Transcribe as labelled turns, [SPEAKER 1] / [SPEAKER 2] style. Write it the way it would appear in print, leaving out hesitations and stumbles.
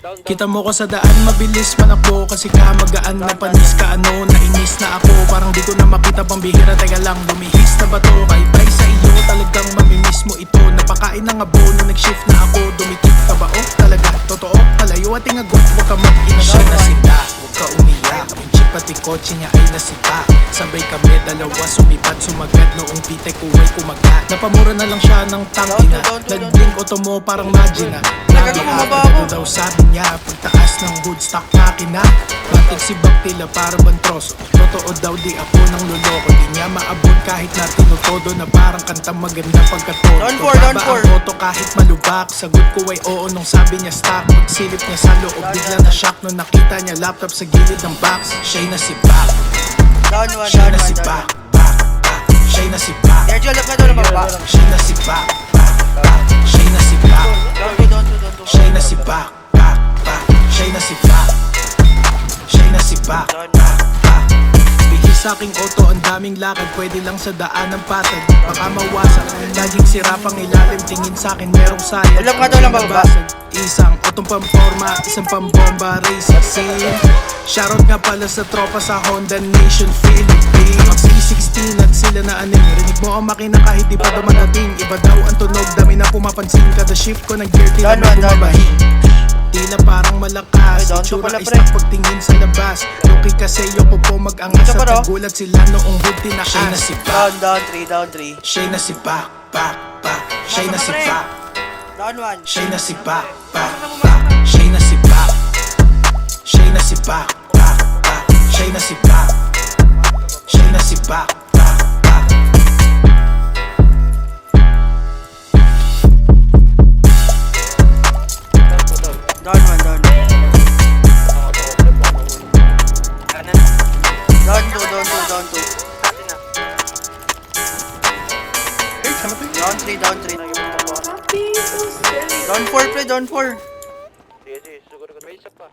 [SPEAKER 1] Kita mo ko sa daan, mabilis manakbo kasi kamagaan na panis ka ano, nainis na ako. Parang di ko na makita pang bihira, teka lang, lumihis na ba to? Bye-bye sa iyo, talagang mamimiss mo ito. Napakain ng abono, nag-shift na ako. Dumikit ka ba? Oh, talaga, totoo, palayo at ingagot. Huwag ka mag-inagawa. Siya nasita, huwag ka umiyak. Yung jeep pati kotse niya ay nasita. Sabay kami dalawa, sumipat, sumagat. Noong pitek uway kumagat. Napamura na lang siya ng tangina. Nag-blink auto mo parang magina. Nagkakamabaho daw sabi niya, pagtaas ng hood stock makina. Batik si Baktila para bantroso. Totoo daw di ako nang luloko. Di niya maabot kahit na tinutodo. Na parang kantang maganda pagkatodo. Baba ang moto kahit malubak. Sagot ko ay oo nung sabi niya stop. Pagsilip niya sa loob bigla na shock. Nung nakita niya laptop sa gilid ng box. Siya'y nasipak. Siya'y nasipak. Siya'y nasipak. Siya'y nasipak. Siya'y nasipak. Siya'y nasipak. Siya'y nasipak. Siya'y nasipak. Bihis sa aking auto, ang daming lakad. Pwede lang sa daan ng patag. Baka mawasak. Laging sira pang ilalim. Tingin sa akin merong sayang. Isang otong pamporma, isang pambomba, race scene. Shoutout nga pala sa tropa sa Honda Nation Philippines. Mag C16 at sila na aning. Rinig mo ang makina kahit di pa dumadating. Iba daw ang tunog, dami na pumapansin. Kada shift ko ng gear, tila may bumabahin. Tila parang malakas, itsura ay stock pagtingin sa labas. Loki kasi yoko po mag-angas at nagulat sila noong hood tinaas. Siya'y nasipak.
[SPEAKER 2] Down 3.
[SPEAKER 1] Siya'y nasipak. Siya'y nasipak. Siya'y nasipak. Siya'y nasipak. Siya'y nasipak. Siya'y nasipak. Siya'y nasipak.
[SPEAKER 2] Down 2. Down 3. Down 4 pre, down 4.
[SPEAKER 3] Sige, siguro ko may isa pa.